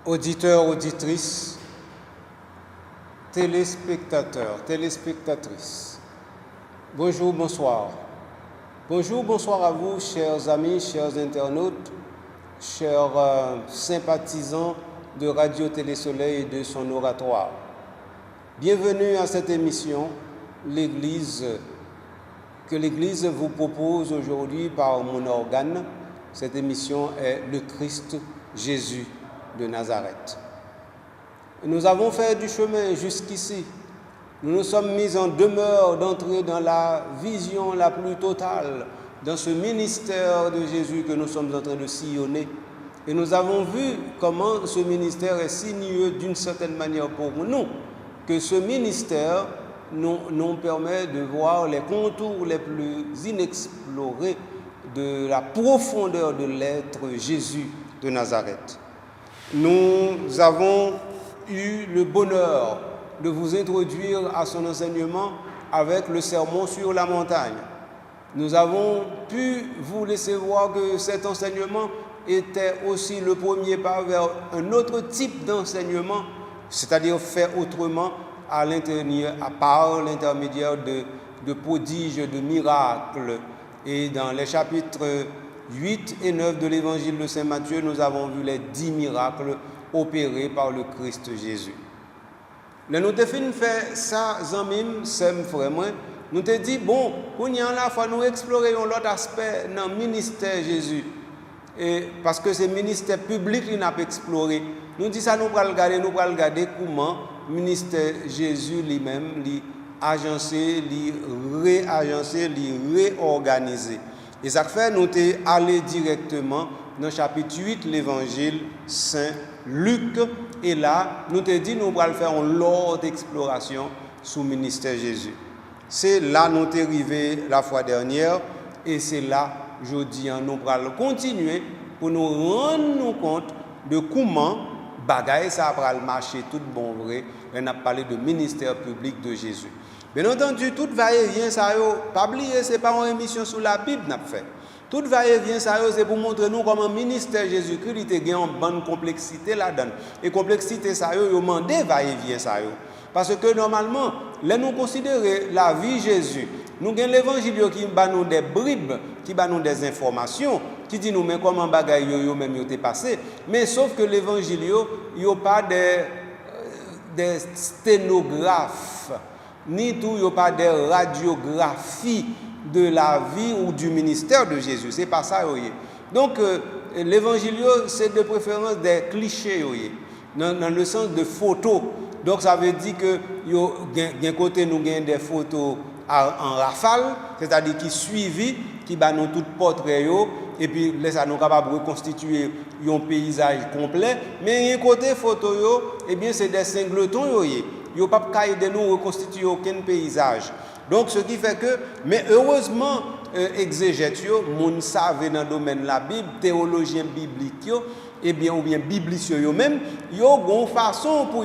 auditeurs, auditrices, téléspectateurs, téléspectatrices. Bonjour, bonsoir. Bonjour, bonsoir à vous, chers amis, chers internautes, chers sympathisants de Radio Télé Soleil et de son oratoire. Bienvenue à cette émission, que l'Église vous propose aujourd'hui par mon organe. Cette émission est le Christ Jésus de Nazareth. Nous avons fait du chemin jusqu'ici. Nous nous sommes mis en demeure d'entrer dans la vision la plus totale, dans ce ministère de Jésus que nous sommes en train de sillonner. Et nous avons vu comment ce ministère est sinueux d'une certaine manière pour nous, que ce ministère nous permet de voir les contours les plus inexplorés de la profondeur de l'être Jésus de Nazareth. Nous avons eu le bonheur de vous introduire à son enseignement avec le sermon sur la montagne. Nous avons pu vous laisser voir que cet enseignement était aussi le premier pas vers un autre type d'enseignement, c'est-à-dire fait autrement par l'intermédiaire de prodiges, de miracles. Et dans les chapitres 8 et 9 de l'évangile de Saint Matthieu, nous avons vu les 10 miracles opérés par le Christ Jésus. Là, nous avons fait ça, Zamim, Sem, frère, nous avons dit, bon, il y a la fois nous explorer l'autre aspect dans le ministère Jésus. Et parce que c'est le ministère public qui n'a pas exploré. Nous disons ça, nous allons regarder comment le ministère Jésus lui-même, lui agencé, lui réagencé, lui réorganisé. Et ça fait, nous sommes allés directement dans le chapitre 8, l'évangile Saint Luc. Et là, nous te dit, nous allons faire une longue exploration sous le ministère Jésus. C'est là nous sommes arrivés la fois dernière, et c'est là, aujourd'hui, nous allons continuer pour nous rendre compte de comment bagaille ça va marcher tout bon vrai. On a parlé de ministère public de Jésus. Bien entendu, tout va-et-vient, ça pas oublier, ce n'est pas une émission sur la Bible n'a fait. Tout va-et-vient, ça c'est pour montrer nous comment le ministère Jésus-Christ il a une bonne complexité là-dedans. Et complexité, ça il demande va-et-vient, ça. Parce que normalement, là nous considérons la vie de Jésus. Nous avons l'évangile qui nous des bribes, qui nous des informations, qui dit nous mais comment bagaille yo même yo t'est passé. Mais sauf que l'évangile il n'y a pas des sténographes, ni tout, il n'y a pas de radiographie de la vie ou du ministère de Jésus. C'est pas ça. Donc, l'évangile, c'est de préférence des clichés, dans le sens de photos. Donc, ça veut dire que d'un côté, nous avons des photos en rafale, c'est-à-dire qui suivent, qui nous tout portrait, et puis là, ça nous capable de reconstituer un paysage complet. Mais d'un côté, photo, eh bien, c'est des singletons, il n'y a pas de nous reconstituer aucun paysage. Donc, ce qui fait que, mais heureusement, exégètes, moun savent dans le domaine de la Bible, théologiens bibliques, eh bien, ou bien bibliciens eux-mêmes, ils ont une façon pour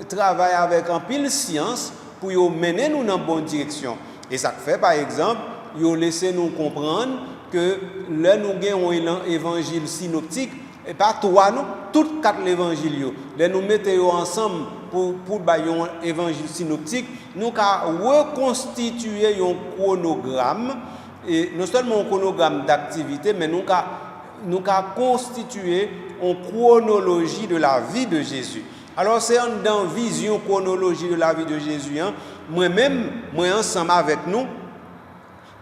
travailler avec un pile science, pour mener nous dans la bonne direction. Et ça fait, par exemple, ils ont laissé nous comprendre que là, nous avons un évangile synoptique, et pas trois, non, toutes quatre évangiles. Là, nous mettons ensemble pour un évangile synoptique, nous avons reconstitué un chronogramme, et non seulement un chronogramme d'activité, mais nous avons constitué une chronologie de la vie de Jésus. Alors, c'est dans la vision chronologie de la vie de Jésus, moi-même, ensemble avec nous,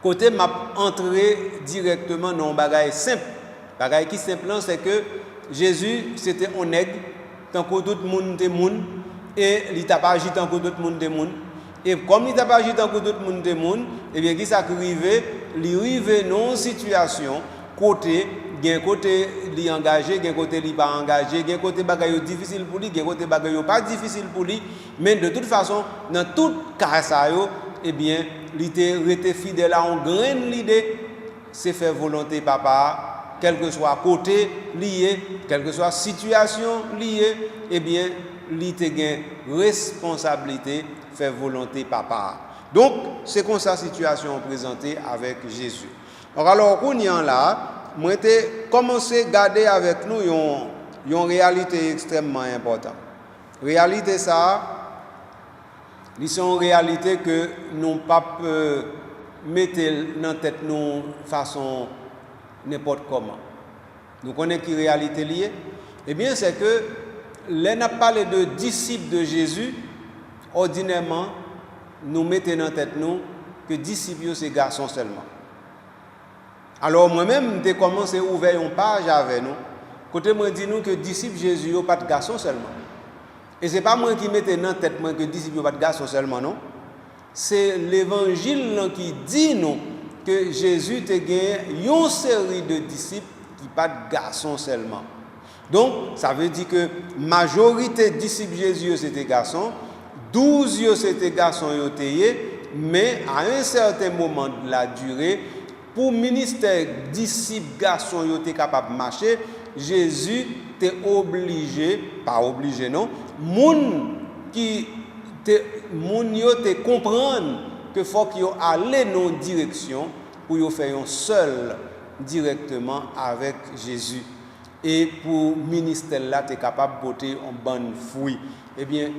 côté m'a entré directement dans un bagage simple. Bagage qui simple, c'est que Jésus, c'était un aigle, tant que tout le monde était monde, et il n'a pas agi tant que tout le monde était monde. Et comme il n'a pas agi tant que tout le monde était monde, eh bien, qui s'est arrivé, il arrive dans une situation, côté, il y a un côté il est engagé, il y a un côté il n'est pas engagé, il y a un côté bagage difficile pour lui, il y a un côté bagage pas difficile pour lui, mais de toute façon, dans tout cas, ça, eh bien, il était fidèle à une grande idée, c'est faire volonté papa, quel que soit côté lié, quelle que soit situation liée, eh bien, il était responsabilité, faire volonté papa. Donc, c'est comme ça la situation présentée avec Jésus. Alors, on y en là, moi j'ai commencé à garder avec nous une réalité extrêmement importante. Réalité ça, c'est une réalité que nous ne pouvons pas mettre dans la tête de façon n'importe comment. Nous connaissons qui réalité liée. Eh bien, c'est que là, on a parlé de disciples de Jésus. Ordinairement, nous mettons dans la tête nous que disciples, c'est garçons seulement. Alors, moi-même, j'ai commencé à ouvrir une page avec nous. Côté moi, dis nous que disciples Jésus, pas de garçons seulement. Et ce n'est pas moi qui mettais dans la tête que disciples, pas de garçons seulement, non. C'est l'évangile qui dit nous que Jésus a gagné une série de disciples qui pas de garçons seulement. Donc, ça veut dire que la majorité des disciples de Jésus, c'était garçons, 12 c'était garçons, mais à un certain moment de la durée, pour le ministère disciples garçons étaient capables de marcher, Jésus était obligé, pas obligé non, moun yo te comprendre que faut qu'il aller dans une direction pour yo faire un seul directement avec Jésus. Et pour le ministère là, tu es capable de porter un bon fruit. Eh bien,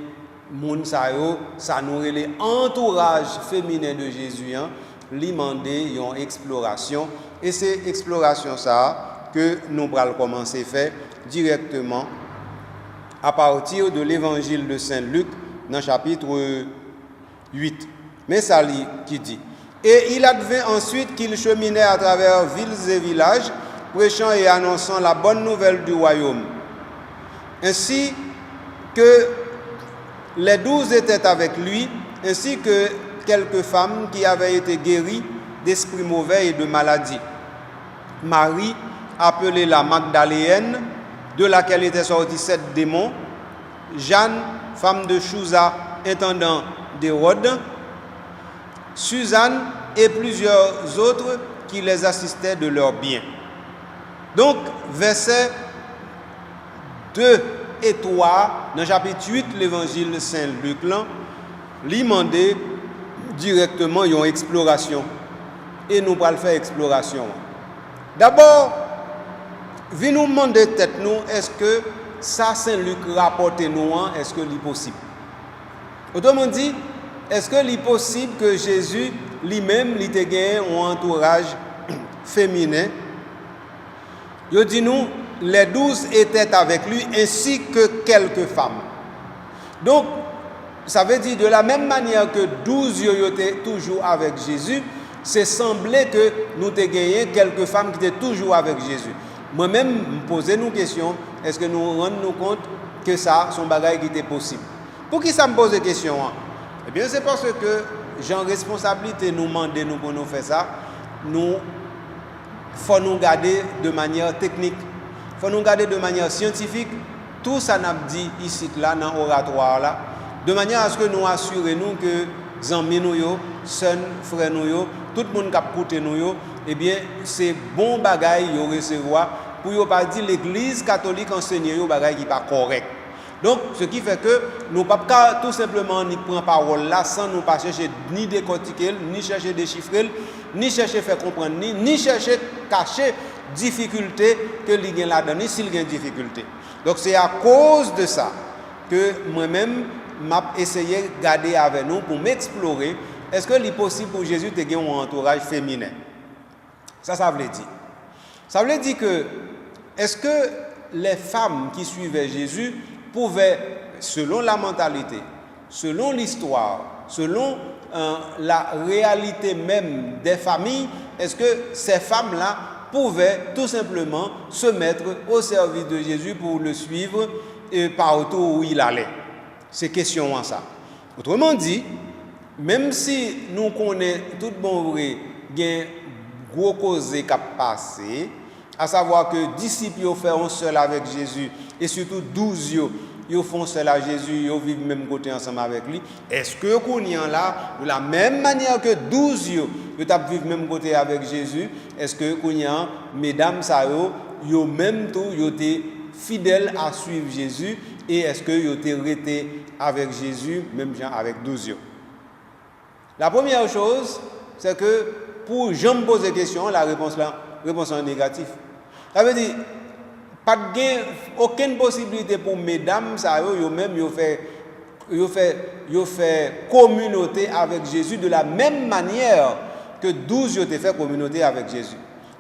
moun sa yo, ça nous relève entourage féminin de Jésus, lui demander une exploration. Et c'est exploration ça que nous allons commencer à faire directement à partir de l'évangile de Saint Luc dans le chapitre 8. Mais ça qui dit: et il advint ensuite qu'il cheminait à travers villes et villages, prêchant et annonçant la bonne nouvelle du royaume. Ainsi que les 12 étaient avec lui, ainsi que quelques femmes qui avaient été guéries d'esprits mauvais et de maladies. Marie, appelée la Magdaléenne, de laquelle étaient sortis 7 démons, Jeanne, femme de Chouza, intendant d'Hérode, Suzanne et plusieurs autres qui les assistaient de leurs biens. Donc, versets 2 et 3, dans le chapitre 8, l'évangile de Saint-Luc, lui demandait directement une exploration. Et nous allons faire exploration. D'abord, vi nous demander tête nous, est-ce que ça Saint-Luc rapporte nous, est-ce que c'est possible? Autrement dit, est-ce que c'est possible que Jésus lui-même ait gagné un entourage féminin? Il dit nous, les 12 étaient avec lui ainsi que quelques femmes. Donc, ça veut dire de la même manière que 12 étaient toujours avec Jésus, c'est semblé que nous avons gagné quelques femmes qui étaient toujours avec Jésus. Moi-même, me poser une question, est-ce que nous rendons compte que ça, son bagage qui était possible? Pour qui ça me pose des questions? Eh bien, c'est parce que j'ai une responsabilité nous demander nous pour nous faire ça. Nous faut nous garder de manière technique, faut nous garder de manière scientifique. Tout ça n'a dit ici là dans l'oratoire là, de manière à ce que nous assurons que amis nous yo, sœurs, frères nous yo, tout le monde qui écoute nous yo, eh bien c'est bon bagaille yo recevoir pour yo pas dire l'église catholique enseigner yo bagaille qui pas correct. Donc ce qui fait que nous pas tout simplement ni prendre parole là sans nous pas chercher ni décortiquer, ni chercher déchiffrer, ni chercher faire comprendre, ni chercher cacher difficulté que il y a là-dedans, ni s'il y a difficulté. Donc c'est à cause de ça que moi-même m'a essayé de garder avec nous pour m'explorer. Est-ce que c'est possible pour Jésus de gagner un entourage féminin? Ça veut dire. Ça veut dire que est-ce que les femmes qui suivaient Jésus pouvaient, selon la mentalité, selon l'histoire, selon la réalité même des familles, est-ce que ces femmes-là pouvaient tout simplement se mettre au service de Jésus pour le suivre partout où il allait? C'est question en ça. Autrement dit, même si nous connaissons tout bon vrai, il y a gros cause qui a passé, à savoir que disciples font seul avec Jésus et surtout 12 ils font seul à Jésus, ils vivent même côté ensemble avec lui. Est-ce que qu'on y en là, de la même manière que 12 ils vivent même côté avec Jésus, est-ce que qu'on y en mesdames ça yo même tout yo étaient fidèles à suivre Jésus et est-ce que yo étaient restés avec Jésus même gens avec 12 La première chose, c'est que pour jamais poser question, la réponse est négative. Ça veut dire pas de aucune possibilité pour mesdames ça yo même yo fait communauté avec Jésus de la même manière que 12 yo fait communauté avec Jésus.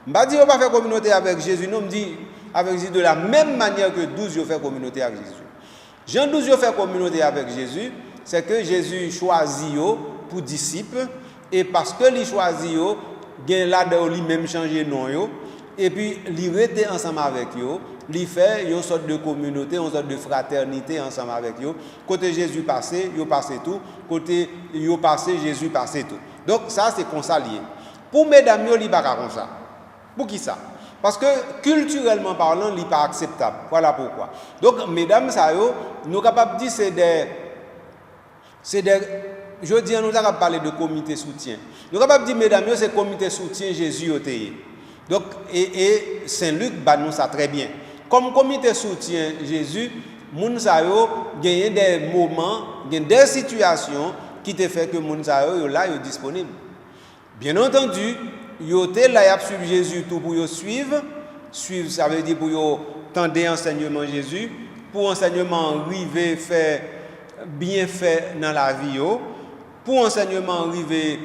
M'pa dit yo pas fait communauté avec Jésus, non, me dit avec Jésus de la même manière que 12 yo fait communauté avec Jésus. Jean 12 yo fait communauté avec Jésus, c'est que Jésus choisit yo pour disciples et parce que il choisit yo, gen là de lui même changer nom yo et puis il rester ensemble avec yo. Li fait une sorte de communauté, une sorte de fraternité ensemble avec eux. Côté Jésus passé, yo passé tout. Côté yo passé, Jésus passé tout. Donc ça c'est comme ça lié. Pour mesdames yo li pas comme ça. Pour qui ça? Parce que culturellement parlant, li pas acceptable. Voilà pourquoi. Donc mesdames ça yo, nous capable dire c'est des je dis nous capable parler de comité soutien. Nous capable dire mesdames yo c'est comité soutien Jésus oteye. Donc et Saint-Luc bah nous ça très bien. Comme comité soutien Jésus, moun sa yo gagné des moments, des situations qui te fait que moun sa yo là yo disponible. Bien entendu, yo te là y a suivre Jésus tout pour yo suivre ça veut dire pour yo tendre enseignement Jésus, pour enseignement arriver faire bien fait dans la vie yo, pour enseignement arriver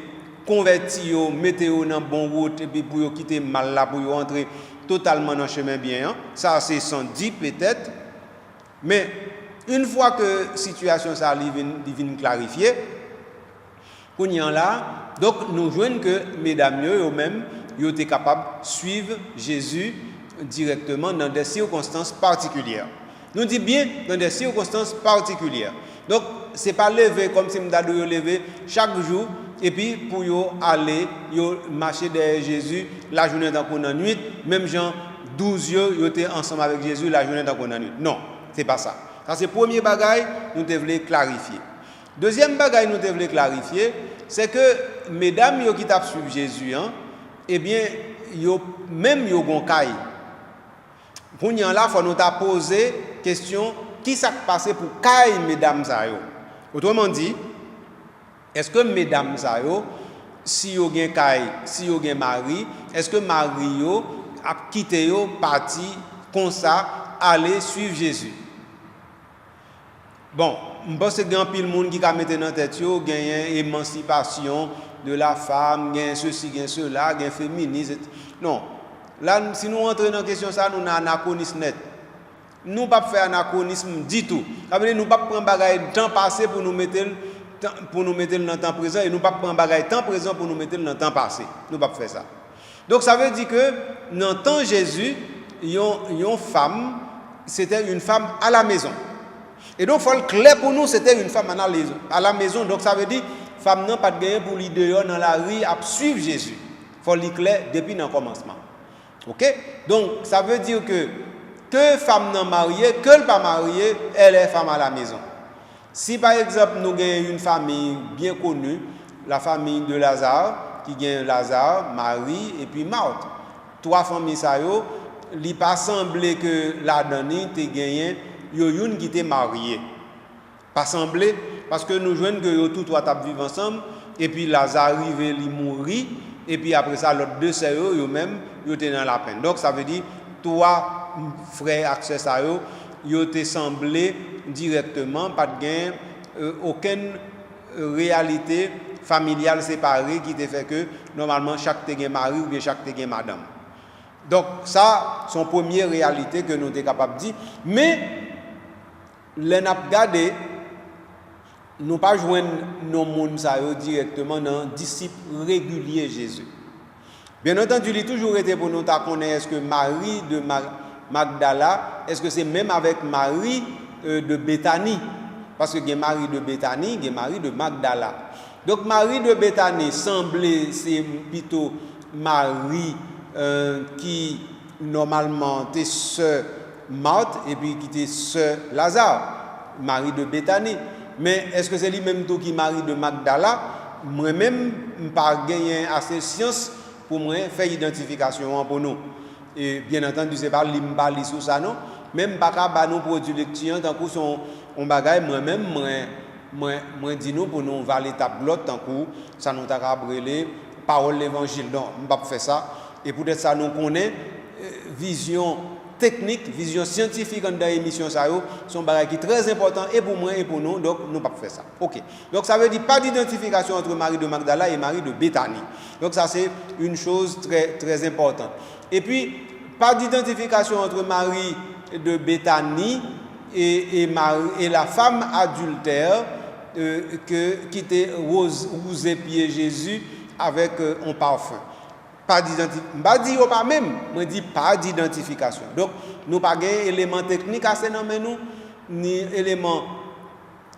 convertir yo, mettre yo dans bon route et puis pour yo quitter mal là pour yo entrer totalement dans le chemin bien. Hein? Ça, c'est 110 peut-être. Mais une fois que la situation ça vient clarifier, qu'on y en là, donc nous voyons que mesdames eux-mêmes, ils étaient capables de suivre Jésus directement dans des circonstances particulières. Nous disons bien dans des circonstances particulières. Donc, ce n'est pas lever comme si nous avons lever chaque jour. Et puis pour yo aller yo marcher derrière Jésus la journée dans la nuit, même Jean 12 yo étaient ensemble avec Jésus la journée dans la nuit. Non, c'est pas ça. Ça c'est premier bagaille nous devons clarifier. Deuxième bagaille nous devons clarifier, c'est que mesdames yo qui t'a suivre Jésus eh bien yo même yo gon caille. Pour n'y en là faut nous t'a poser question qui s'est passé pour caille mesdames ça yo. Autrement dit, est-ce que mesdames ça yo si yo gen kay, si yo gen mari, est-ce que mari yo a quitté yo parti comme ça aller suivre Jésus? Bon, je pense que grand pile monde qui a mettre dans tête yo gagner émancipation de la femme, gain ceci, gain cela, gain féminisme. Non. Là si nous entrons dans question ça, nous avons anachronisme net. Nous pas faire anachronisme du tout. Ça veut dire nous pas prendre bagaille temps passé pour nous mettre dans le temps présent et nous pas prendre bagaille temps présent pour nous mettre dans le temps passé. Nous pas faire ça. Donc ça veut dire que dans le temps Jésus, une femme, c'était une femme à la maison. Et donc il faut le clair pour nous, c'était une femme à la maison. Donc ça veut dire femme n'a pas de gain pour l'idée dans la rue à suivre Jésus. Il faut le clair depuis le commencement. OK? Donc ça veut dire que femme non mariée, que le pas mariée, elle est femme à la maison. Si par exemple nous avons une famille bien connue, la famille de Lazare, qui gagne Lazare, Marie et puis Marthe, trois familles ça yo, il pas semblé que la dernière te gagné une qui était mariée. Pas semblé parce que nous joignent que yo tous trois t'a vivre ensemble et puis Lazare arrivé il mourit et puis après ça l'autre deux sœurs yo même yo étaient dans la peine. Donc ça veut dire trois frères accès ça yo te semblé directement pas de gain aucune réalité familiale séparée qui te fait que normalement chaque te gain mari ou bien chaque te gain madame. Donc ça son première réalité que nous sommes capables de dire, mais les n'a regardé nous pas joindre nos monde ça directement dans disciple régulier Jésus. Bien entendu, il a toujours été pour nous connaître est-ce que Marie de Magdala, est-ce que c'est même avec Marie de Béthanie? Parce que il y a Marie de Béthanie, il y a Marie de Magdala. Donc Marie de Béthanie semblait c'est plutôt Marie qui normalement était sœur Marthe et puis qui était sœur Lazare, Marie de Béthanie. Mais est-ce que c'est lui-même tout qui Marie de Magdala? Moi-même, je n'ai pas gagné assez de science pour moi faire identification pour nous. Et bien entendu, ce n'est pas l'imbali sur ça, non. Même pas qu'à nous produits lectures, tant que son bagaille, moi-même, moi dis nous pour nous valer tablotte, tant que ça nous a brûlé, parole de l'évangile. Non, je ne vais pas faire ça. Et peut-être ça nous connaît, vision technique, vision scientifique dans l'émission, ça sont des choses qui sont très importantes et pour moi et pour nous, donc nous ne pouvons pas faire ça. Ok. Donc ça veut dire pas d'identification entre Marie de Magdala et Marie de Béthanie. Donc ça c'est une chose très, très importante. Et puis, pas d'identification entre Marie de Béthanie et la femme adultère qui était rosé pied Jésus avec un parfum. Pas d'identification. Je pas même, je dis pas d'identification. Donc, nous n'avons pas d'éléments techniques à ce moment nous, ni éléments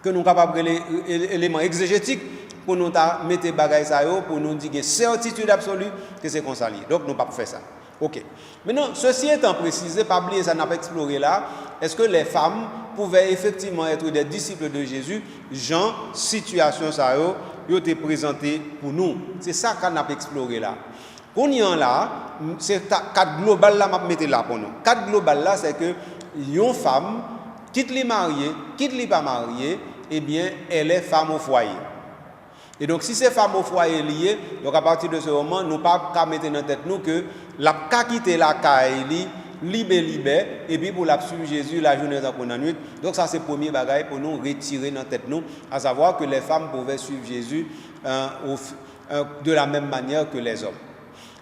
que nous sommes capables de éléments exégétiques pour nous mettre des bagages pour nous dire certitude absolue que c'est comme ça. Donc, nous ne pouvons pas faire ça. Ok. Maintenant, ceci étant précisé, pas oublier ça n'a pas exploré là. Est-ce que les femmes pouvaient effectivement être des disciples de Jésus? Jean, situation ça yo été présenté pour nous. C'est ça qu'on a exploré là. Qu'on y en là, c'est cadre global là m'a mettre là pour nous. Cadre global là c'est que une femme quitte les mariée, quitte les pas mariée, eh bien elle est femme au foyer. Et donc, si c'est femme au foyer liée, donc à partir de ce moment, nous ne pouvons pas mettre dans tête nous que la quitter la caille, libé, et puis pour la suivre Jésus la journée dans la nuit. Donc, ça, c'est le premier bagage pour nous retirer dans tête nous, à savoir que les femmes pouvaient suivre Jésus de la même manière que les hommes.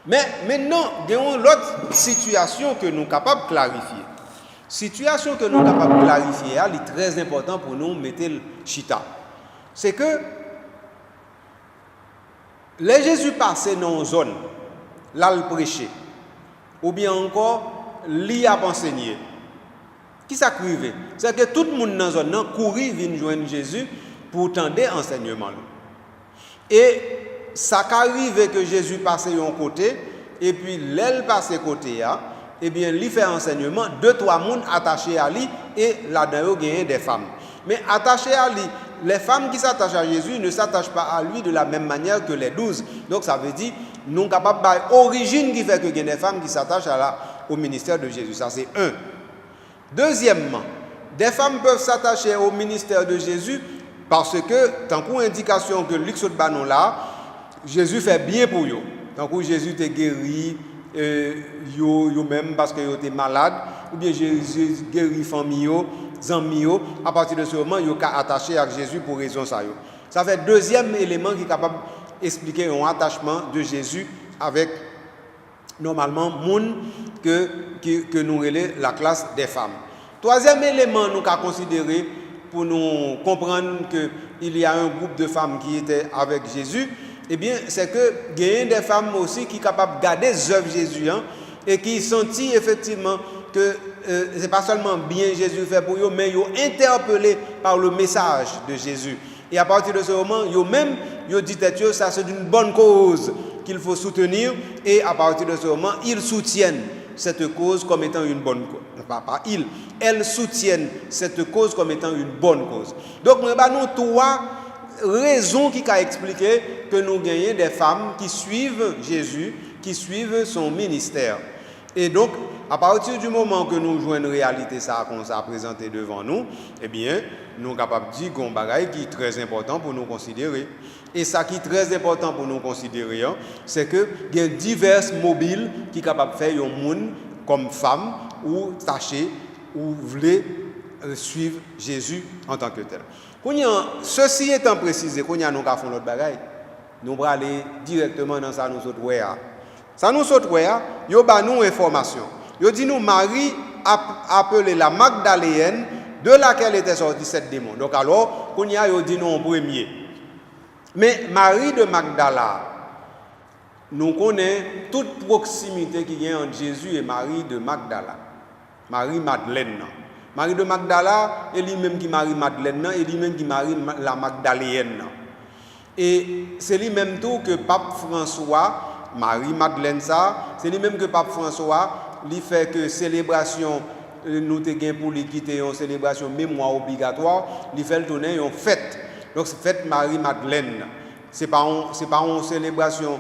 Mais maintenant, il y a une autre situation que nous sommes capables de clarifier. Situation que nous sommes capables de clarifier, elle est très importante pour nous mettre le chita. C'est que les Jésus passait dans une zone, là il prêchait, ou bien encore, il a enseigné. Qui s'acrivait? C'est que tout le monde dans la zone courait vient joindre Jésus pour tendre enseignement. Et ça arrive que Jésus passait de côté, et puis l'aile passait côté, et bien il fait enseignement, 2-3 personnes attachés à lui, et là-dedans il y a des femmes. Mais attachés à lui, les femmes qui s'attachent à Jésus ne s'attachent pas à lui de la même manière que les 12. Donc ça veut dire, nous sommes capables d'origine qui fait que il y a des femmes qui s'attachent au ministère de Jésus. Ça c'est un. Deuxièmement, des femmes peuvent s'attacher au ministère de Jésus parce que, tant qu'une indication que l'Ixot Banon là, Jésus fait bien pour eux. Tant que Jésus t'a guéri, yo même parce que yo était malade, ou bien Jésus guéri famille, amis, à partir de ce moment, yo ka attaché à Jésus pour raison ça yo. Ça fait deuxième élément qui est capable d'expliquer un attachement de Jésus avec normalement moun que nous relève la classe des femmes. Troisième élément nous avons considéré pour nous comprendre qu'il y a un groupe de femmes qui étaient avec Jésus, eh bien, c'est que il y a des femmes aussi qui sont capables de garder les œuvres de Jésus et qui sentent effectivement que ce n'est pas seulement bien Jésus fait pour eux, mais ils sont interpellés par le message de Jésus. Et à partir de ce moment, ils disent que ça c'est une bonne cause qu'il faut soutenir, et à partir de ce moment, ils soutiennent cette cause comme étant une bonne cause. Elles soutiennent cette cause comme étant une bonne cause. Donc, nous avons trois raisons qui ont expliqué que nous gagnons des femmes qui suivent Jésus, qui suivent son ministère. Et donc, à partir du moment que nous jouons une réalité ça qu'on s'est présenté devant nous, eh bien, nous sommes capables de dire qu'on bagaille qui est très important pour nous considérer. Et ça qui est très important pour nous considérer, c'est que il y a divers mobiles qui sont capables de faire un monde comme femme ou tâcher ou voulez suivre Jésus en tant que tel. Ceci étant précisé, nous avons fait notre bagaille, nous allons aller directement dans ça nous autres. Ça nous autres, nous avons une information. Nous dit nous Marie a appelé la Magdaléenne de laquelle était sorti 7 démons. Donc alors, nous dit nous en premier. Mais Marie de Magdala, nous connaissons toute proximité qu'il y a entre Jésus et Marie de Magdala. Marie Madeleine. Marie de Magdala, elle lui-même qui marie Madeleine, et lui-même qui marie la Magdaléenne. Et c'est lui-même tout que Pape François, Marie Madeleine ça, c'est lui-même que Pape François, lui fait que célébration, nous te pour lui quitter une célébration mémoire obligatoire, lui fait le tourner une fête. Donc c'est fête Marie Madeleine. C'est pas une célébration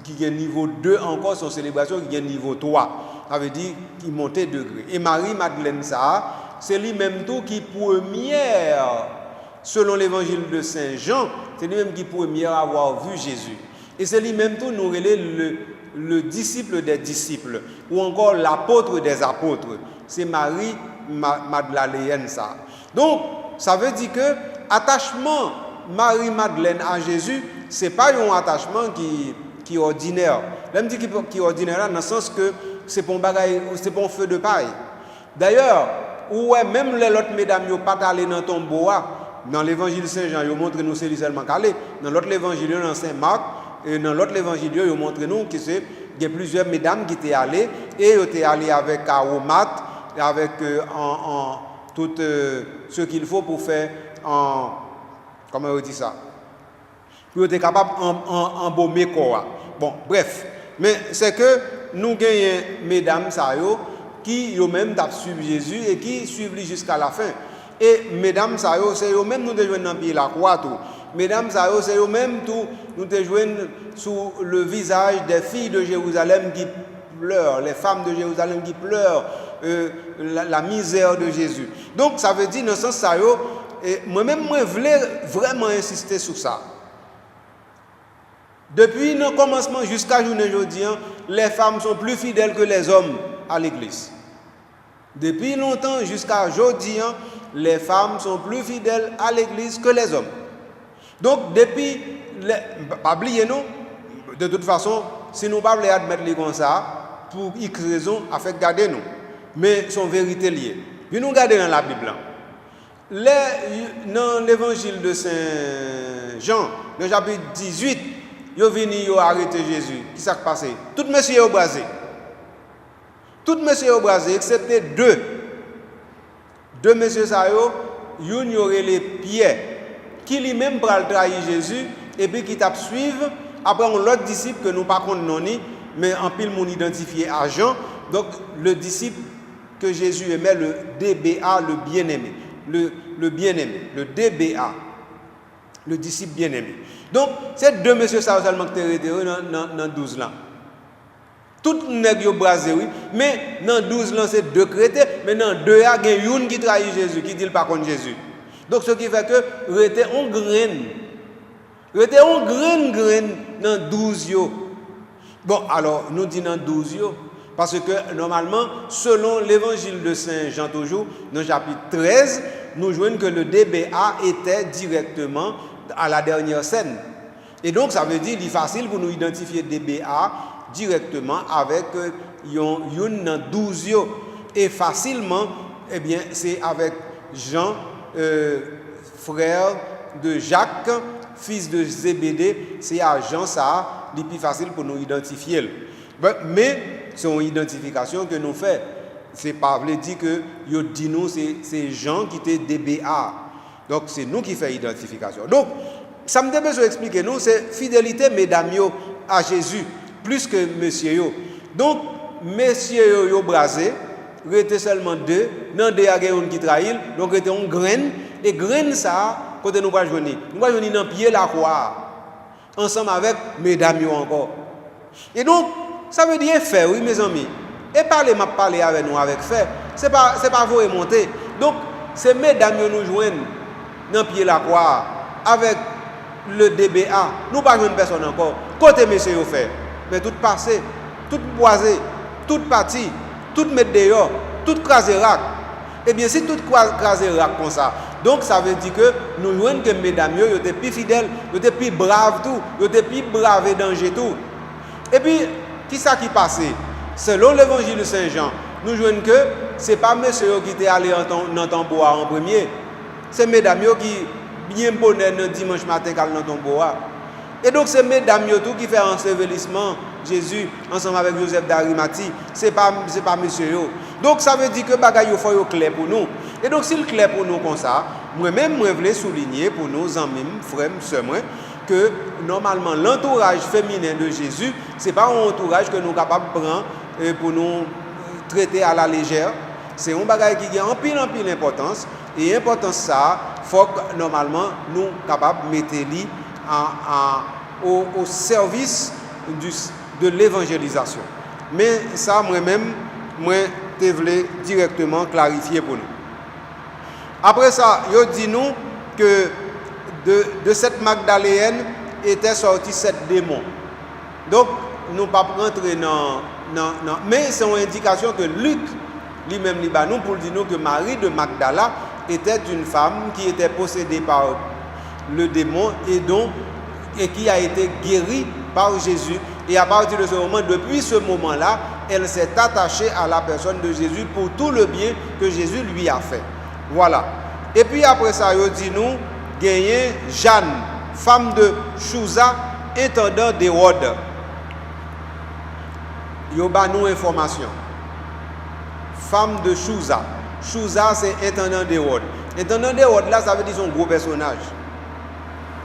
qui est niveau 2 encore, c'est une célébration qui est niveau 3. Ça veut dire qu'il monte degré. Et Marie Madeleine ça, c'est lui-même tout qui première, selon l'évangile de Saint Jean, c'est lui-même qui première à avoir vu Jésus. Et c'est lui-même tout nous relève le disciple des disciples, ou encore l'apôtre des apôtres. c'est Marie Magdalène ça. Donc, ça veut dire que attachement Marie-Madeleine à Jésus, c'est pas un attachement qui est ordinaire. Même dit qui est ordinaire là, dans le sens que c'est pour un feu de paille. D'ailleurs, même les autres mesdames n'ont pas allé dans le tombeau. Dans l'évangile de Saint Jean, ils montrent nous c'est seulement calé. Dans l'autre évangile, dans Saint Marc, et dans l'autre évangile, ils montrent nous que il y a plusieurs mesdames qui étaient allées et ils étaient allées avec aromates, avec tout ce qu'il faut pour faire comment on dit ça, pour être capable d'embaumer corps. Bon, bref, mais c'est que nous gagnons mesdames qui eux-mêmes suivent Jésus et qui suivent lui jusqu'à la fin. Et mesdames c'est eux-mêmes nous te joignent dans le pied la croix tout. Mesdames c'est eux-mêmes tout nous te joignent sous le visage des filles de Jérusalem qui pleurent, les femmes de Jérusalem qui pleurent la misère de Jésus. Donc ça veut dire dans ce sens ça et moi-même je voulais vraiment insister sur ça. Depuis le commencement jusqu'à journée aujourd'hui, les femmes sont plus fidèles que les hommes à l'église. Depuis longtemps jusqu'à aujourd'hui, les femmes sont plus fidèles à l'église que les hommes. Donc depuis, pas oublier nous, de toute façon, si nous ne pouvons pas admettre les comme ça, pour X raisons, afin garder nous. Mais son vérité liée. Puis nous regardons dans la Bible. Dans l'évangile de Saint Jean, le chapitre 18, ils sont venus arrêter Jésus. Qui s'est passé? Tout monsieur est brasé. Tout monsieur est brasé, excepté deux. Deux messieurs, ils ont les pieds qui lui-même pral trahir Jésus et puis qui t'a suivre. Après, on l'autre disciple que nous ne connaissons pas, mais en pile, mon identifié à Jean. Donc, le disciple que Jésus aimait, le DBA, le bien-aimé. Le bien-aimé, le DBA, le disciple bien-aimé. Donc, ces deux messieurs seulement qui étaient dans 12 ans. Tout nèg yo brasé oui, mais dans 12 ans c'est deux chrétiens, mais dans deux a gen une qui trahit Jésus, qui dit pas contre Jésus. Donc ce qui fait que rete on graine. Rete on graine dans 12 yo. Bon, alors nous disons dans 12 yo parce que normalement selon l'évangile de Saint Jean toujours dans le chapitre 13, nous voyons que le DBA était directement à la dernière scène. Et donc ça veut dire qu'il est facile pour nous identifier DBA directement avec une 12 yo. Et facilement, eh bien, c'est avec Jean, frère de Jacques, fils de Zébédée, c'est à Jean ça, c'est plus facile pour nous identifier. Mais c'est une identification que nous faisons. C'est pas veut dire que yo dit nous c'est Jean qui était DBA. Donc c'est nous qui faisons l'identification. Donc ça me besoin d'expliquer nous c'est fidélité mesdames yo à Jésus plus que monsieur yo. Donc monsieur yo brasé, rete seulement deux, nan deux a gen qui trahit, donc rete on graine et graine ça côté nous va joindre. Nous va joindre dans pied la croix ensemble avec mesdames yo encore. Et donc ça veut dire faire oui mes amis. Et m'a parlé avec nous avec fait. C'est pas vous remonter. Donc c'est mesdames yo nous joignent dans pied la croix avec le DBA. Nous pas joindre personne encore. Côté monsieur yo fait. Mais tout passé, tout boisé, tout parti, tout mettre dehors, tout craser rack. Eh bien, si tout craser rack comme ça, donc ça veut dire que nous voyons que mesdames, ils étaient plus fidèles, ils étaient plus braves tout, ils étaient plus braves et danger tout. Et puis, qui ça qui passait? Selon l'évangile de Saint Jean, nous voyons que ce n'est pas monsieur qui était allé dans ton bois en premier, c'est mesdames qui bien bonheur le dimanche matin dans ton bois. Et donc c'est mesdames qui fait ensevelissement Jésus ensemble avec Joseph d'Arimathie, c'est pas monsieur yo. Donc ça veut dire que bagay yo faut clair pour nous. Et donc s'il clair pour nous comme ça, moi-même je voulais souligner pour nos amis, frères, sœurs moi que normalement l'entourage féminin de Jésus, c'est pas un entourage que nous sommes capables de prendre pour nous traiter à la légère. C'est un bagay qui a en pile importance et importance ça, faut que normalement nous capables de mettre lui au service de l'évangélisation. Mais ça, moi-même, je voulais directement clarifier pour nous. Après ça, il dit nous que de cette Magdaléenne étaient sortis 7 démons. Donc, nous ne pouvons pas rentrer dans... Mais c'est une indication que Luc lui-même nous pour dire nous que Marie de Magdala était une femme qui était possédée par le démon et qui a été guérie par Jésus. Et à partir de ce moment, depuis ce moment-là, elle s'est attachée à la personne de Jésus pour tout le bien que Jésus lui a fait. Voilà. Et puis après ça, il dit nous, gagné Jeanne, femme de Chouza, intendant d'Hérode. Il y a nous information. Femme de Chouza. Chouza, c'est intendant d'Hérode. Intendant d'Hérode, là, ça veut dire son gros personnage.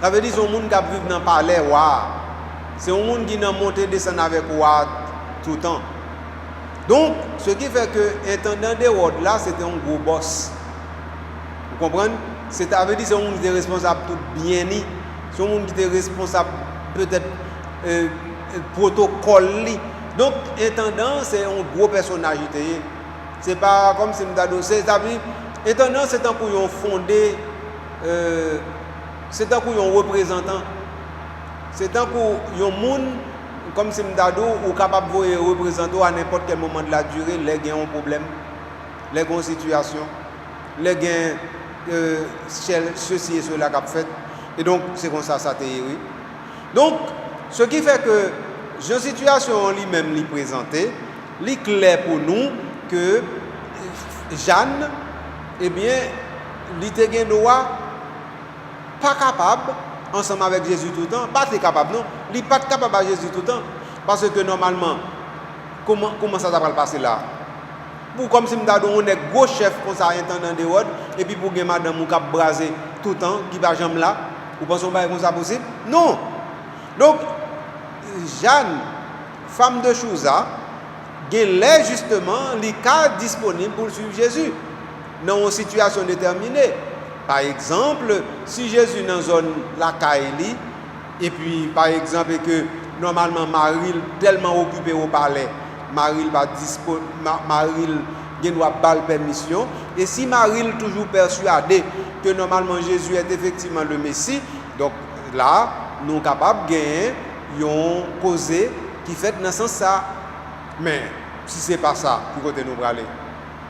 Ça veut dire son monde qui vit dans le palais. C'est un monde qui n'a monté descend avec roi tout le temps. Donc, ce qui fait que intendant d'Hérode, là, c'était un gros boss. Vous comprenez? Ça veut dire que c'est un monde qui était responsable tout bien. C'est un monde qui était responsable peut-être protocole. Donc, intendant, c'est un gros personnage. C'est pas comme si c'est intendant, c'est un coup ils ont fondé, c'est un coup ils ont représentant. C'est un coup ils ont monde comme si ou capable de représenter à n'importe quel moment de la durée les gains ont problème, les gains situation, les gains ceci et cela qu'a fait. Et donc c'est comme ça ça oui. Donc ce qui fait que la situation lui-même lui présentée, il est clair pour nous que Jeanne, eh bien, il était pas capable, ensemble avec Jésus tout le temps, pas capable, non, il n'est pas capable avec Jésus tout le temps, parce que normalement, comment ça va passer là? Comme si on est gros chef comme ça, intendant de Hérode, et puis pour que madame qui a brasé tout le temps, qui va jamais là, vous pensez que c'est ça possible? Non! Donc, Jeanne, femme de Chouza, elle est justement les cas disponibles pour suivre Jésus dans une situation déterminée. Par exemple, si Jésus est dans une zone la Kaili, et puis par exemple que normalement Marie tellement occupée au palais, Marie va doit pas la permission, et si Marie est toujours persuadée que normalement Jésus est effectivement le Messie, donc là nous sommes capables de gagner une cause qui fait dans ce sens ça. Mais si ce n'est pas ça, qui côté nous aller?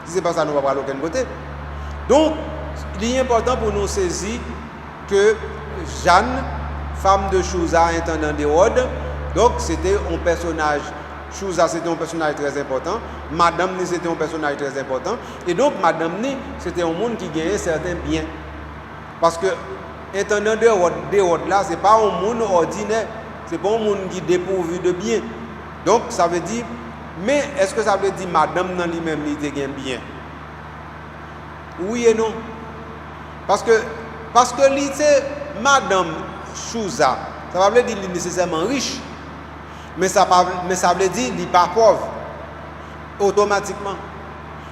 Si ce n'est pas ça, nous ne allons pas aller aucun côté. Donc, il est important pour nous saisir que Jeanne, femme de Chouza, intendant d'Hérode, donc c'était un personnage, Chouza c'était un personnage très important, Madame Ni c'était un personnage très important, et donc Madame Ni c'était un monde qui gagnait certains biens. Parce que intendant d'Hérode là, ce n'est pas un monde ordinaire, ce n'est pas un monde qui est dépourvu de biens. Donc ça veut dire, mais est-ce que ça veut dire madame dans lui-même il te gagne bien? Oui et non. Parce que c'est madame Chouza, ça veut dire qu'il est nécessairement riche, mais ça veut dire qu'il n'est pas pauvre automatiquement.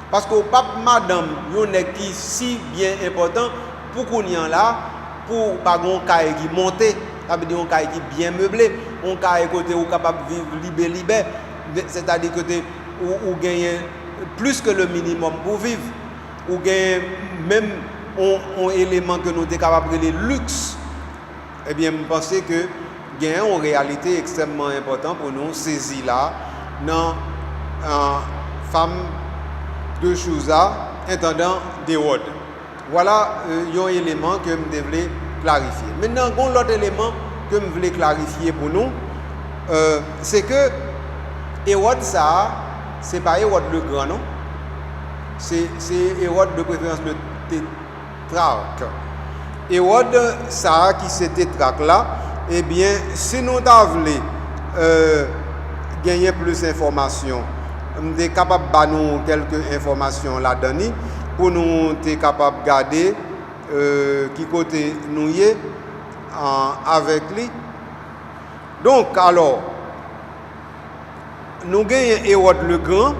Parce que pape madame, il y a qui si bien important pour qu'on y en là, pour pas qu'on caille qui monte, ça veut dire un caille qui bien meublé, un caille côté où capable de vivre libre, c'est-à-dire que ou gagner plus que le minimum pour vivre, ou gagner même un élément que nous sommes capables de luxe. Eh bien, je pense que gain en réalité extrêmement important pour nous saisir là dans femme de Chouza intendant d'Hérode. Voilà un élément que je voulais clarifier. Maintenant, l'autre élément que je voulais clarifier pour nous, c'est que Hérode, ça, c'est pas Hérode le Grand, non? C'est Hérode de préférence le tétrarque. Hérode, ça, qui c'est tétrarque là, eh bien, si nous voulons gagner plus d'informations, nous sommes capables de nous quelques informations là-dedans pour nous être capables de garder qui côté nous y est avec lui. Donc, alors, nous avons Hérode le Grand.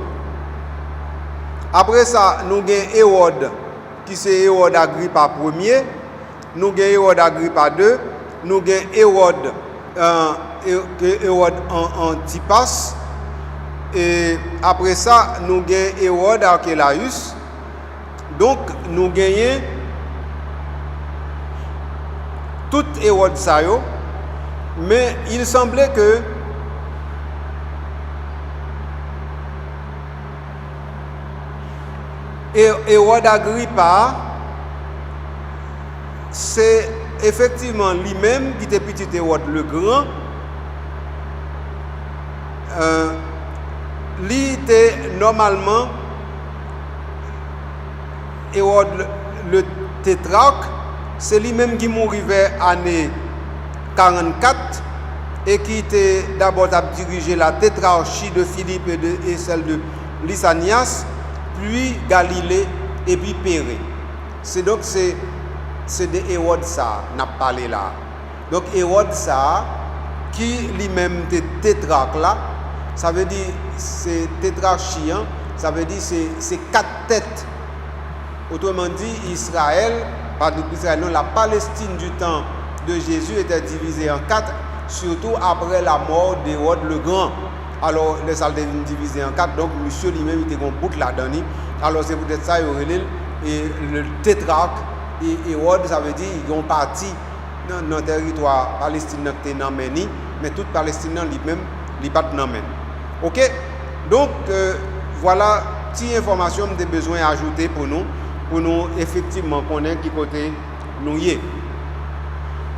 Après ça, nous avons Hérode qui c'est Hérode Agrippa Ier. Nous avons Hérode Agrippa II. Nous avons Hérode Antipas. Et après ça, nous avons Hérode Archélaüs. Donc, nous gagnons tout Hérode ça yo, mais il semblait que Et Hérode Agrippa, c'est effectivement lui-même qui était petit Hérode le Grand. Lui était normalement Hérode le tétrarque, c'est lui-même qui mourit vers l'année 44 et qui était d'abord à diriger la tétrarchie de Philippe et celle de Lysanias, puis Galilée et puis Pérée. C'est donc c'est de Hérode ça n'a parlé là. Donc Hérode ça qui lui-même était tétrarque là, ça veut dire c'est tétrarchie, hein, ça veut dire c'est 4 têtes. Autrement dit, Israël, non, la Palestine du temps de Jésus était divisée en 4, surtout après la mort d'Hérode le Grand. Alors, les salles étaient divisées en 4, donc monsieur lui-même était en boucle là-dedans. Alors, c'est peut-être ça, et le tétrarque et Hérode, ça veut dire qu'ils ont parti dans le territoire palestinien qui était dans Méni, mais toute Palestine lui-même, il pas dans Méni. Ok? Donc, voilà, petite information que j'ai besoin d'ajouter pour nous effectivement connaître qui côté nous y est.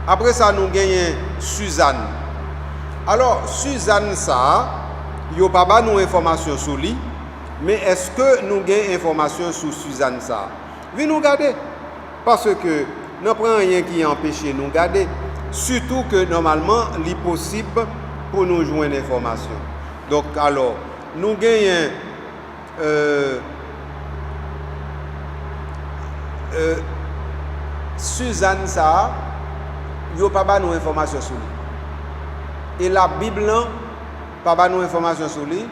Après ça, nous gagnons Suzanne. Alors, Suzanne, ça, il n'y a pas nous information sur lui, mais est-ce que nous gagnons information sur Suzanne, ça? Venez nous garder. Parce que nous ne prenons rien qui empêche nous de garder. Surtout que normalement, il est possible pour nous joindre l'information. Donc, alors, nous gagnons Suzanne, ça, il n'y a pas nous information sur lui. Et la Bible, pas nous information sur lui.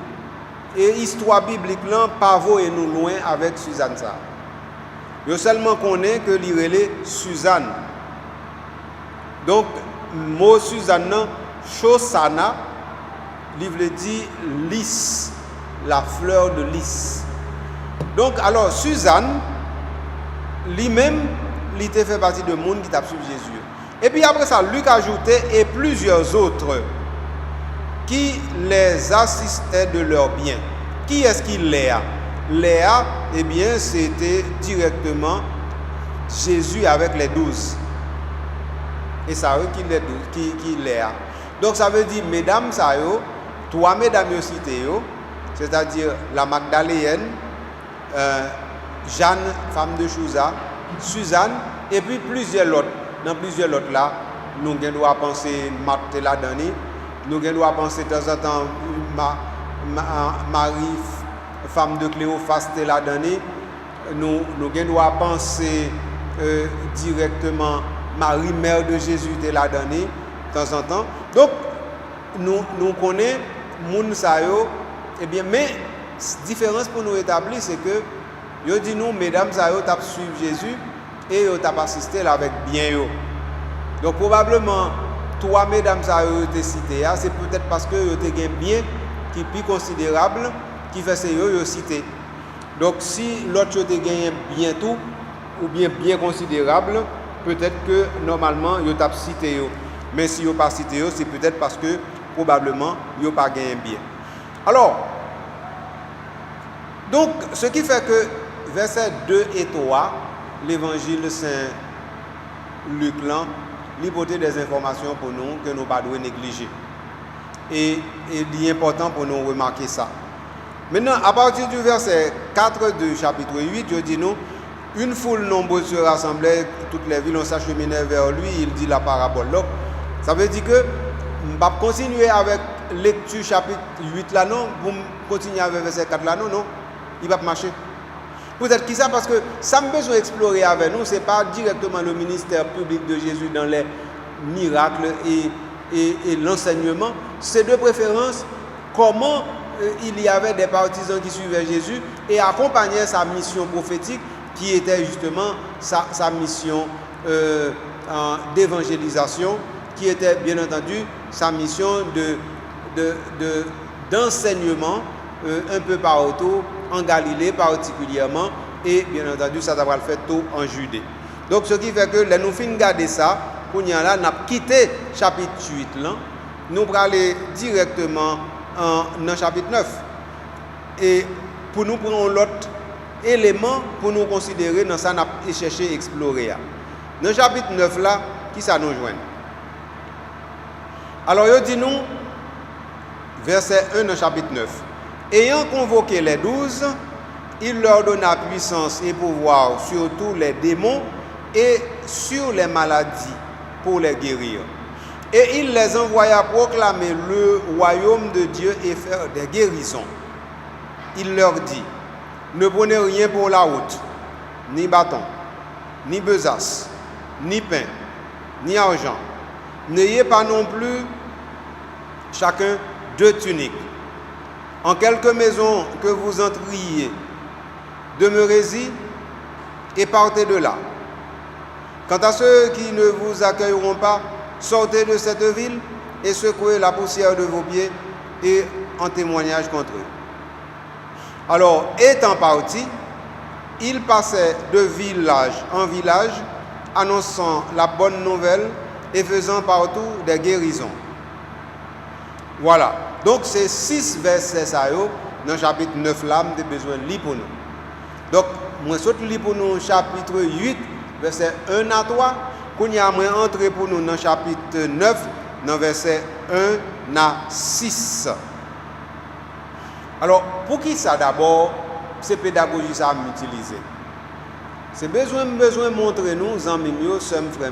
Et l'histoire biblique, pas et nous loin avec Suzanne, ça. Il seulement connaît que l'irélé Suzanne. Donc, mot Suzanne, Chosana, livre dit lys, la fleur de lys. Donc, alors, Suzanne, lui-même, il était fait partie de monde qui t'a suivi Jésus. Et puis après ça, Luc a ajouté et plusieurs autres qui les assistaient de leurs biens. Qui est-ce qui Léa? Léa, eh bien, c'était directement Jésus avec les 12. Et ça veut dire qui Léa. Donc ça veut dire, mesdames, ça yo, trois mesdames yo cité yo, c'est-à-dire la Magdaléenne, Jeanne, femme de Chouza, Suzanne, et puis plusieurs autres. Dans plusieurs autres là, nous devons penser Marthe là-dedans, nous devons penser de temps en temps Marie, femme de Cléophas là-dedans, nous devons penser directement Marie, mère de Jésus là-dedans, de temps en temps. Donc, nous connaissons moun sa yo, eh bien, mais la différence pour nous établir, c'est que yo dit nous, mesdames, ça yo t'a suivre Jésus et yo t'a assisté avec bien yo. Donc probablement, trois mesdames, ça yo te cité, c'est peut-être parce que yo te gain bien qui est plus considérable, qui fait que yo cité. Donc si l'autre yo te gain bien tout, ou bien considérable, peut-être que normalement yo t'a cité yo. Mais si yo pas cité yo, c'est peut-être parce que probablement yo pas gain bien. Alors, donc ce qui fait que versets 2 et 3, l'évangile de Saint-Luc, l'hypothèse des informations pour nous que nous ne pas négliger. Et il est important pour nous remarquer ça. Maintenant, à partir du verset 4 du chapitre 8, je dis nous, une foule nombreuse se rassemblait, toutes les villes, on s'acheminait vers lui, il dit la parabole. Donc, ça veut dire que on va continuer avec lecture chapitre 8 là, non, pour continuer avec verset 4 là, non, il va marcher. Peut-être qui ça, parce que ça me besoin d'explorer avec nous, ce n'est pas directement le ministère public de Jésus dans les miracles et l'enseignement. C'est de préférence comment il y avait des partisans qui suivaient Jésus et accompagnaient sa mission prophétique qui était justement sa mission d'évangélisation, qui était bien entendu sa mission d'enseignement un peu partout, en Galilée particulièrement, et bien entendu, ça devra le faire tout en Judée. Donc, ce qui fait que, là, nous finissons de garder ça, pour nous, là, nous avons quitté chapitre 8, là, nous allons aller directement dans chapitre 9. Et pour nous prendre l'autre éléments pour nous considérer dans ça, nous chercher à explorer. Dans le chapitre 9 là, qui ça nous joint? Alors, il dit nous, verset 1 dans le chapitre 9. Ayant convoqué les 12, il leur donna puissance et pouvoir sur tous les démons et sur les maladies pour les guérir. Et il les envoya proclamer le royaume de Dieu et faire des guérisons. Il leur dit, ne prenez rien pour la route, ni bâton, ni besace, ni pain, ni argent. N'ayez pas non plus chacun 2 tuniques. En quelque maison que vous entriez, demeurez-y et partez de là. Quant à ceux qui ne vous accueilleront pas, sortez de cette ville et secouez la poussière de vos pieds et en témoignage contre eux. Alors, étant parti, il passait de village en village, annonçant la bonne nouvelle et faisant partout des guérisons. Voilà. Donc, c'est 6 versets ça, dans le chapitre 9 là, nous avons besoin de lire pour nous. Donc, moi, je lis pour nous chapitre 8, verset 1 à 3. Quand y a entré pour nous dans le chapitre 9, dans verset 1 à 6. Alors, pour qui ça d'abord, c'est pédagogie ça m'utiliser. C'est besoin de montrer nous, amis, sœurs, frères,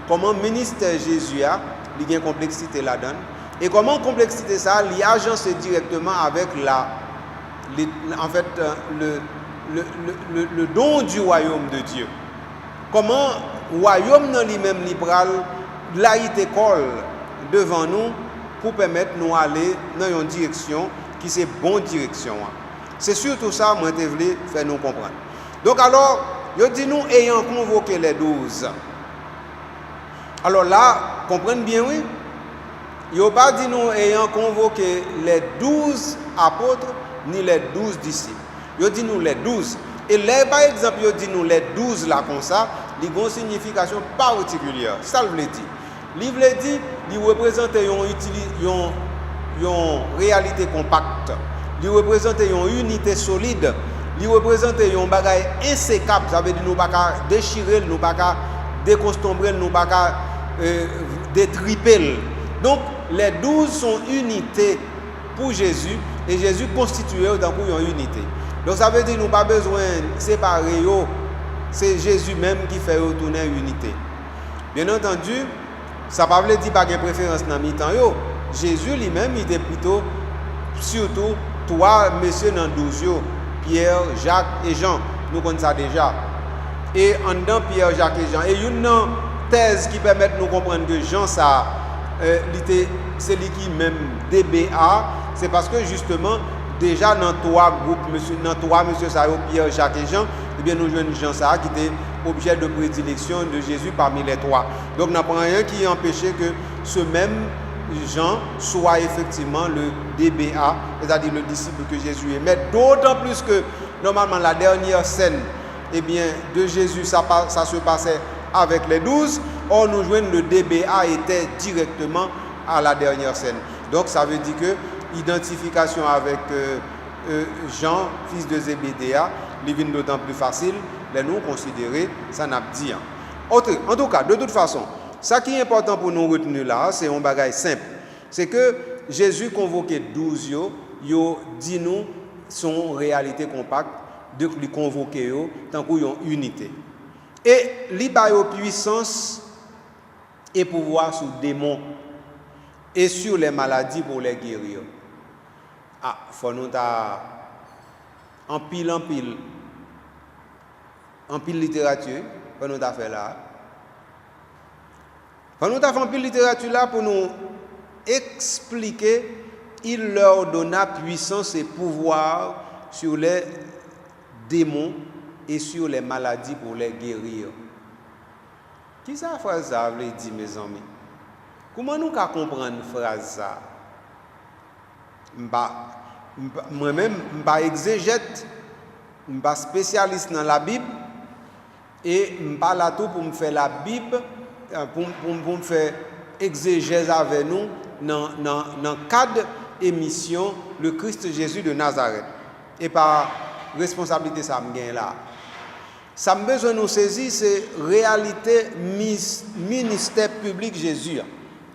comment le ministère Jésus a une complexité là-dedans. Et comment complexité ça, il agence directement avec le don du royaume de Dieu. Comment le royaume dans lui-même libéral, là il école devant nous pour permettre nous aller dans une direction qui c'est bonne direction. C'est surtout ça moi je voulais faire nous comprendre. Donc alors, je dis nous ayant convoqué les 12. Alors là, comprenez bien oui. Il n'a pas dit nous ayant convoqué les 12 apôtres ni les 12 disciples. Il dit nous les 12. Et là, par exemple, il dit nous les 12 là comme ça, il a une signification particulière. Ça le dit. Il veut dire il représente une réalité compacte. Il représente une unité solide. Il représente un bagage insécable. Ça veut dire nous ne pouvons pas déchirer, nous ne pouvons pas décostombrer, nous ne pouvons pas détriper. Donc, les 12 sont unités pour Jésus et Jésus constitué dans une unité. Donc, ça veut dire que nous n'avons pas besoin de séparer, c'est Jésus même qui fait retourner l'unité. Bien entendu, ça ne veut pas dire qu'il n'y a pas de préférence dans le mi-temps. Jésus lui-même, il était plutôt, surtout, 3 messieurs dans 12, Pierre, Jacques et Jean. Nous connaissons ça déjà. Et en dedans, Pierre, Jacques et Jean. Et une thèse qui permet de nous comprendre que Jean, ça. C'est lui qui même DBA, c'est parce que justement, déjà dans 3 groupes, dans 3 monsieur Sao, Pierre, Jacques et Jean, eh bien nous jouons Jean Sarah qui était objet de prédilection de Jésus parmi les 3. Donc, n'a pas rien qui empêchait que ce même Jean soit effectivement le DBA, c'est-à-dire le disciple que Jésus est. Mais d'autant plus que, normalement, la dernière scène eh bien, de Jésus, ça se passait avec les 12. Or, nous joignons le DBA était directement à la dernière scène. Donc, ça veut dire que l'identification avec Jean, fils de Zébédéa, devient d'autant plus facile, les nous considérer, ça n'a pas dit. En tout cas, de toute façon, ce qui est important pour nous retenir là, c'est un bagage simple. C'est que Jésus convoquait 12, yo dit nous son réalité compacte, de lui convoquer tant qu'il y a une unité. Et il a puissance et pouvoir sur les démons et sur les maladies pour les guérir. Ah, faut nous en pile littérature, faut nous faire là. Faut nous faire en pile littérature là pour nous expliquer, il leur donna puissance et pouvoir sur les démons et sur les maladies pour les guérir. Qui ça phrase ça veut dire mes amis? Comment nous pouvons comprendre une phrase ça? Moi-même, je ne suis pas exégète, je ne suis pas spécialiste dans la Bible et je ne suis pas là tout pour me faire la Bible, pour me faire exégèse avec nous dans le cadre émission Le Christ Jésus de Nazareth. Et par responsabilité ça me gagne là. Ça me besoin nous saisir c'est réalité ministère public Jésus.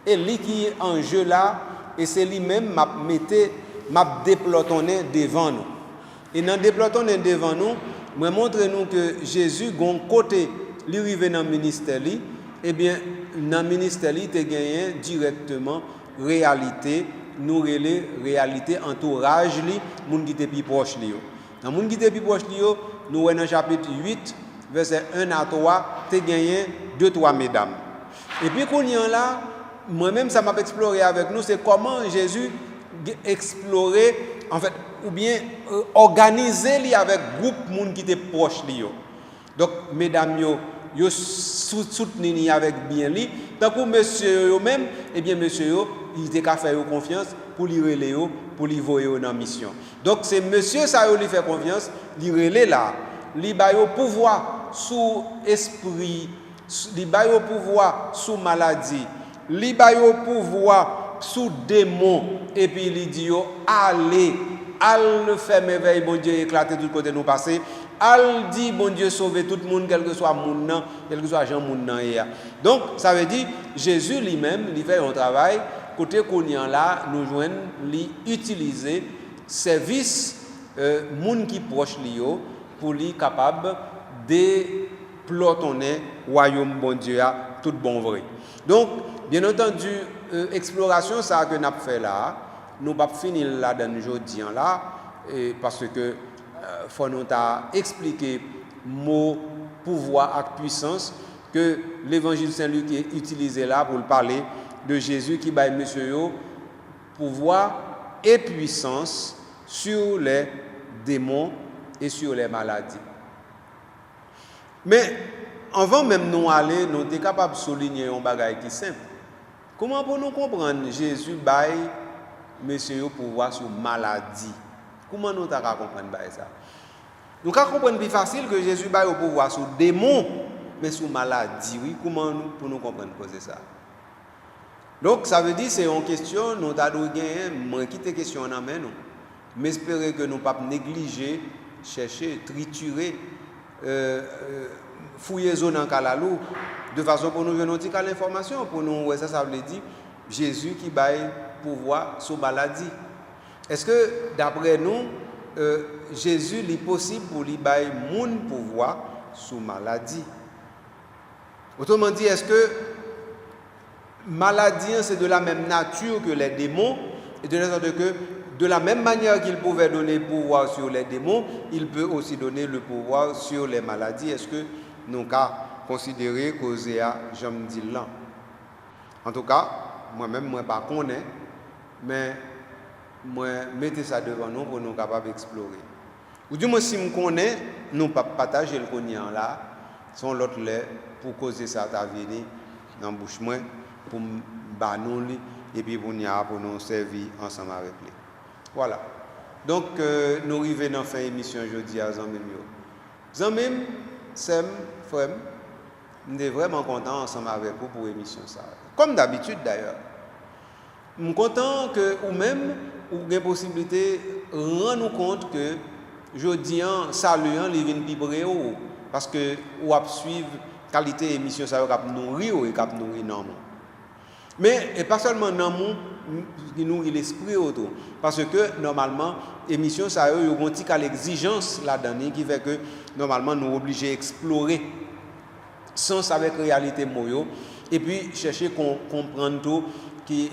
Et lui qui est en jeu là et c'est lui-même m'a déplotonné devant nous. Et dans déplotonné devant nous, moi montre nous que Jésus gon côté lui arrivé dans ministère li, eh bien dans ministère li te gagné directement réalité nous relé réalité entourage li moun qui était plus proche li yo. Dans moun qui était plus proche li yo, nous dans chapitre 8 verset 1 à 3 te gagné 2-3 mesdames. Et puis qu'on y en là moi-même ça m'a exploré avec nous c'est comment Jésus explorer en fait ou bien organiser li avec groupe moun qui était proche li yo. Donc mesdames yo soutenir avec bien li tant que monsieur yo même et bien monsieur yo il était qu'à faire confiance pour lui relayer yo pour lui voyer dans mission. Donc c'est monsieur ça yo lui fait confiance, lui relayer là, lui ba yo pouvoir sous esprit, lui ba yo pouvoir sous maladie, lui ba yo pouvoir sous démon et puis il dit yo allez al faire merveille bon Dieu éclater tout côté nous passer. Al dit bon Dieu sauver tout le monde quel que soit moun nan, quel que soit Jean moun nan ya. Donc ça veut dire Jésus lui-même il fait un travail côté qu'on y en là nous joindre li utiliser service moun qui proche li yo pour li capable de plotonner royaume bon Dieu a tout bon vrai. Donc bien entendu exploration ça que n'a fait là nous pas finir là dans jodi là parce que faut nous ta expliquer mot pouvoir et puissance que l'évangile Saint-Luc est utilisé là pour parler de Jésus qui baille monsieur yo pouvoir et puissance sur les démons et sur les maladies. Mais avant même nous aller, nous sommes capables de souligner un bagage qui est simple. Comment pour nous comprendre Jésus baille monsieur yo pouvoir sur maladie? Comment nous ta comprendre ça? Nous comprenons plus facile que Jésus baille au pouvoir sur démons mais sur maladie. Oui, comment nous pour nous comprendre cause ça? Donc ça veut dire c'est une question nous t'a gagner moins quitter question en main nous. Mais espérer que nous pas négliger, chercher, triturer fouiller zone en calalou de façon pour nous venir à l'information pour nous ouais, ça veut dire Jésus qui baille pouvoir sur maladie. Est-ce que d'après nous Jésus est possible pour lui bailler moun pouvoir sur maladie? Autrement dit, est-ce que maladie c'est de la même nature que les démons et de la sorte que de la même manière qu'il pouvait donner pouvoir sur les démons, il peut aussi donner le pouvoir sur les maladies. Est-ce que nous avons considéré causer à Jean dit là? En tout cas, moi-même moi pas connais mais moi mettez ça devant nous pour nous capables d'explorer. Ou du moins si me connais, nous pas partager le connaissant là, son l'autre là pour causer ça ta venir dans bouche moi pour ba nous et puis pour nous servir ensemble avec lui. Voilà. Donc nous arrivons dans fin émission aujourd'hui à Zanmim yo. Zanmim, Sem, frère, nous sommes vraiment contents ensemble avec vous pour l'émission ça. Comme d'habitude d'ailleurs. Je suis content que ou même ou avez possibilité de rendre compte que jeudi saluant les vins pibré parce que ou a suivre qualité émission ça cap nourrir et cap nourrir non. Mais et pas seulement dans mon qui nourrit l'esprit autour parce que normalement émission ça yo une petite l'exigence là-dedans qui fait que normalement nous obligés explorer sens avec réalité moyo et puis chercher comprendre tout qui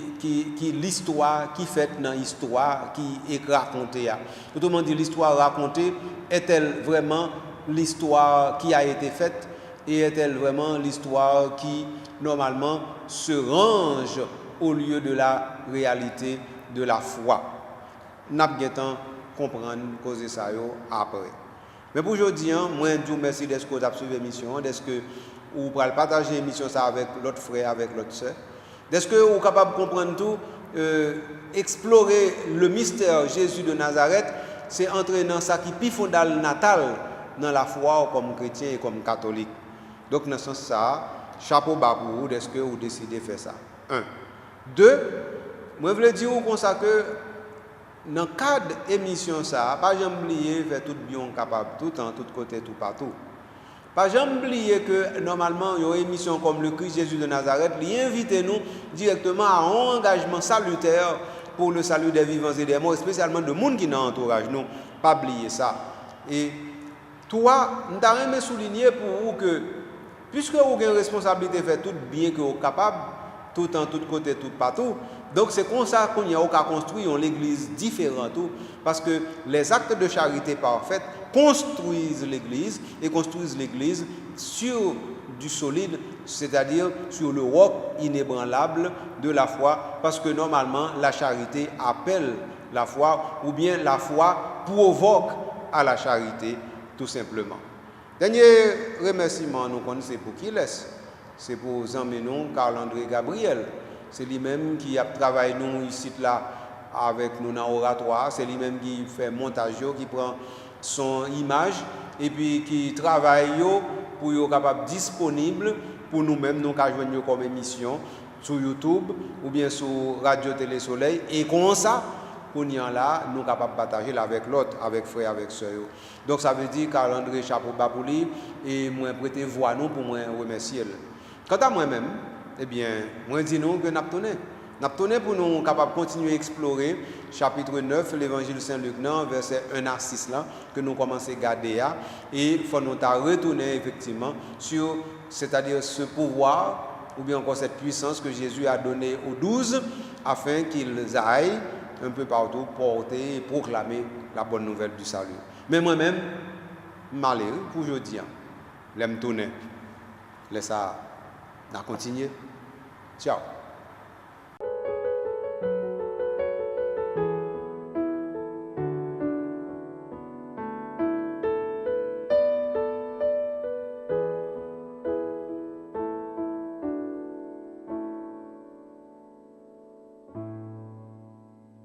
l'histoire qui fait dans l'histoire qui est racontée. Autrement dit, l'histoire racontée est-elle vraiment l'histoire qui a été faite et est-elle vraiment l'histoire qui normalement se range au lieu de la réalité de la foi? N'a pas temps comprendre causer ça après. Mais pour aujourd'hui, moi je vous remercie d'être que vous avez suivi l'émission, d'être que vous pouvez partager l'émission ça avec l'autre frère, avec l'autre sœur. Est-ce que vous êtes capable de comprendre tout, explorer le mystère Jésus de Nazareth, c'est entrer dans ça qui est fondamental natal dans la foi comme chrétien et comme catholique. Donc dans ce sens ça, chapeau bas pour vous, est-ce que vous décidez de faire ça? 1. 2, moi je veux dire comme ça que dans le cadre de l'émission, ça, pas jamais oublier faire tout bien capable, tout temps, tout côté, tout partout. Pas jamais oublier que normalement, il y a une émission comme le Christ Jésus de Nazareth, il invite nous directement à un engagement salutaire pour le salut des vivants et des morts, spécialement de monde qui dans l'entourage. Nous, pas oublier ça. Et toi, nous t'avons souligner pour vous que, puisque vous avez une responsabilité de faire tout bien que vous êtes capable, tout temps, tout côté, tout partout, donc c'est comme ça qu'on a construit l'église différente, parce que les actes de charité parfaits construisent l'église et construisent l'église sur du solide, c'est-à-dire sur le roc inébranlable de la foi, parce que normalement la charité appelle la foi, ou bien la foi provoque à la charité, tout simplement. Dernier remerciement, nous connaissons pour qui laisse, c'est pour Jean-Ménon Carl-André Gabriel. C'est lui-même qui a travaillé nous ici là avec nous dans l'oratoire, c'est lui-même qui fait montage, qui prend son image et puis qui travaille pour être capable disponible pour nous-mêmes, nous joindre comme émission sur YouTube ou bien sur Radio Télé Soleil et comme ça, qu'on y a là, nous sommes capables de partager avec l'autre, avec frère, avec soeur. Donc ça veut dire Carl-André chapeau bas pour lui et moi prêter voix nous pour moi remercier. Quant à moi-même, eh bien, moi dis nous que nous avons pour nous capables de continuer à explorer chapitre 9, l'évangile Saint-Luc, verset 1 à 6 là, que nous commençons à garder et il faut nous retourner effectivement sur, c'est-à-dire ce pouvoir ou bien encore cette puissance que Jésus a donnée aux 12 afin qu'ils aillent un peu partout porter et proclamer la bonne nouvelle du salut. Mais moi-même, malheureux pour aujourd'hui, l'aime tourner. Laisse ça continuer. Ciao.